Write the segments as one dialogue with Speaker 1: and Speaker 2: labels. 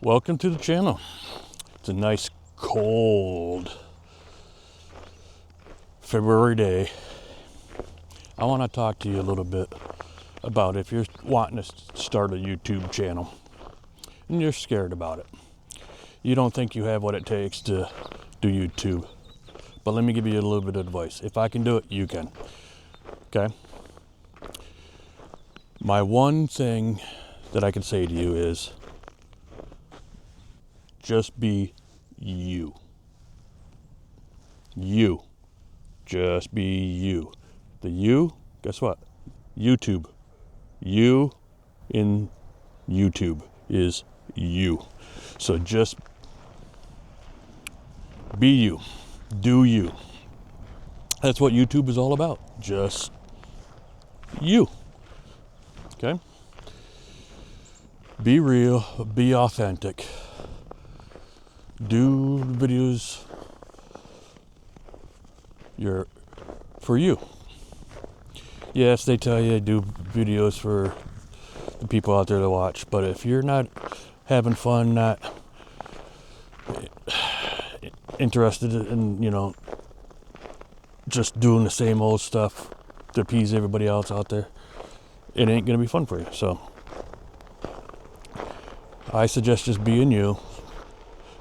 Speaker 1: Welcome to the channel. It's a nice cold February day. I want to talk to you a little bit about if you're wanting to start a YouTube channel and you're scared about it. You don't think you have what it takes to do YouTube. But let me give you a little bit of advice. If I can do it, you can. Okay? My one thing that I can say to you is just be you. You. Just be you. The you, guess what? YouTube. You in YouTube is you. So just be you. Do you. That's what YouTube is all about. Just you. Okay? Be real. Be authentic. Do videos for you. Yes, they tell you do videos for the people out there to watch, but if you're not having fun, not interested in, just doing the same old stuff to appease everybody else out there, it ain't gonna be fun for you. So I suggest just being you.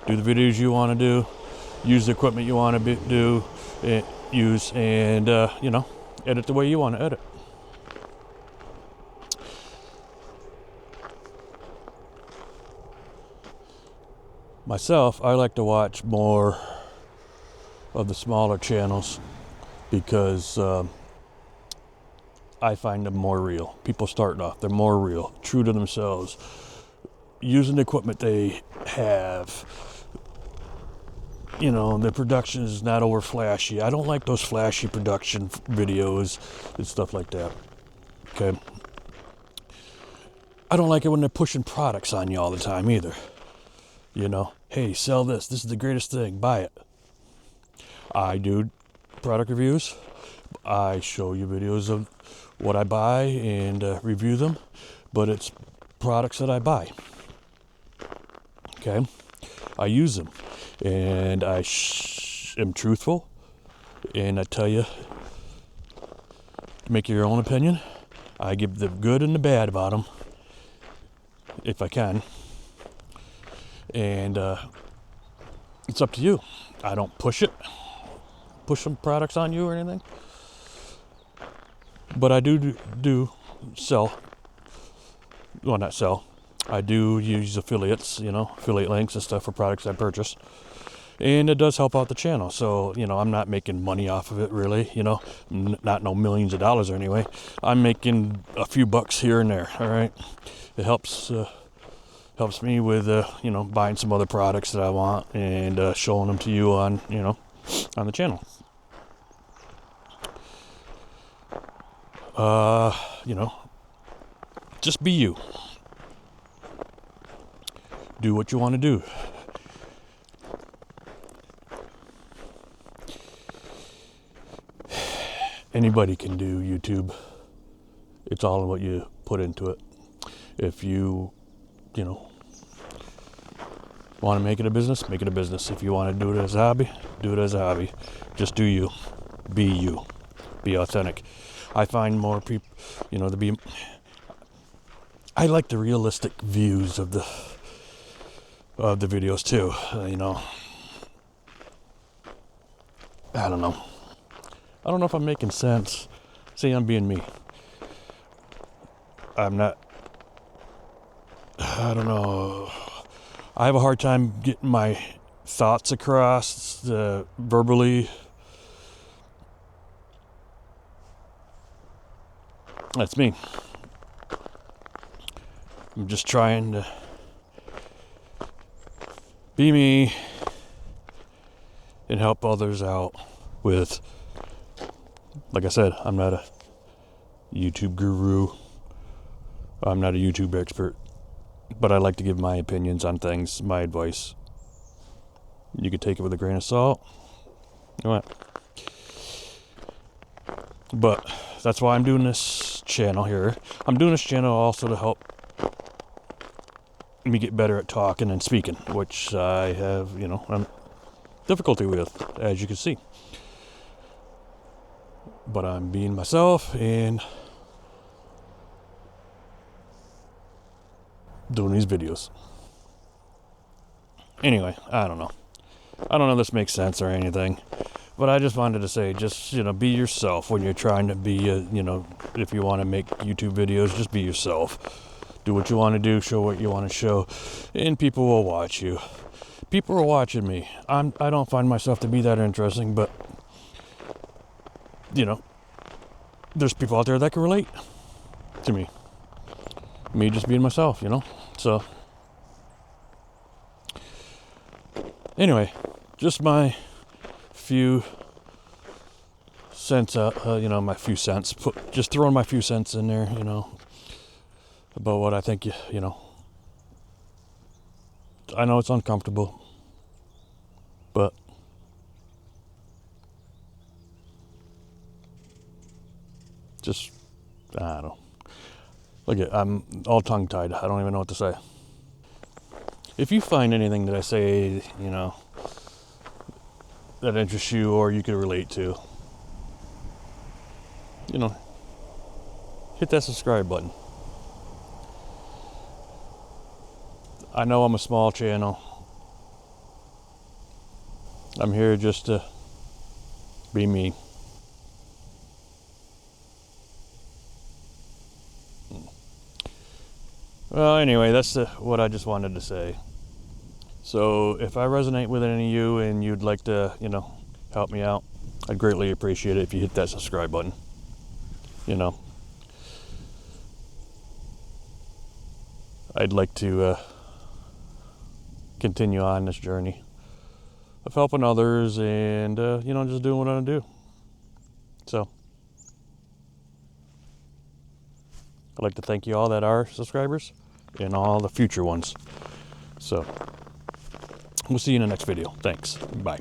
Speaker 1: Do the videos you want to do, use the equipment you want to do, use, and edit the way you want to edit. Myself, I like to watch more of the smaller channels because I find them more real. People starting off, they're more real, true to themselves, using the equipment they have. The production is not over flashy. I don't like those flashy production videos and stuff like that. Okay. I don't like it when they're pushing products on you all the time either. Hey, sell this. This is the greatest thing. Buy it. I do product reviews. I show you videos of what I buy and review them, but it's products that I buy. Okay. I use them, and I am truthful, and I tell you to make your own opinion. I give the good and the bad about them, if I can, and it's up to you. I don't push some products on you or anything, but I do sell. Well, not sell. I do use affiliate links and stuff for products I purchase. And it does help out the channel. So, I'm not making money off of it really, not no millions of dollars or anyway. I'm making a few bucks here and there, all right? It helps me with, buying some other products that I want and showing them to you on the channel. Just be you. Do what you want to do. Anybody can do YouTube. It's all in what you put into it. If you, want to make it a business, make it a business. If you want to do it as a hobby, do it as a hobby. Just do you. Be you. Be authentic. I find more people, I like the realistic views of the videos too. I don't know. I don't know if I'm making sense. See, I'm being me. I'm not. I don't know. I have a hard time getting my thoughts across verbally. That's me. I'm just trying to be me and help others out with, like I said, I'm not a YouTube guru. I'm not a YouTube expert, but I like to give my opinions on things, my advice. You could take it with a grain of salt. What? But that's why I'm doing this channel here. I'm doing this channel also to help me get better at talking and speaking, which I have, I'm difficulty with, as you can see. But I'm being myself and doing these videos. Anyway, I don't know if this makes sense or anything, but I just wanted to say, just, be yourself when you're trying to be, if you want to make YouTube videos, just be yourself. Do what you want to do, show what you want to show, and people will watch you. People are watching me. I don't find myself to be that interesting, but, there's people out there that can relate to me. Me just being myself, So, anyway, just my few cents, my few cents. Just throwing my few cents in there, about what I think, I know it's uncomfortable, but just, I don't know. Look at, I'm all tongue-tied. I don't even know what to say. If you find anything that I say, that interests you or you can relate to, hit that subscribe button. I know I'm a small channel. I'm here just to be me. Well, anyway, that's what I just wanted to say. So if I resonate with any of you and you'd like to, help me out, I'd greatly appreciate it if you hit that subscribe button. I'd like to continue on this journey of helping others and, just doing what I do. So I'd like to thank you all that are subscribers and all the future ones. So we'll see you in the next video. Thanks. Bye.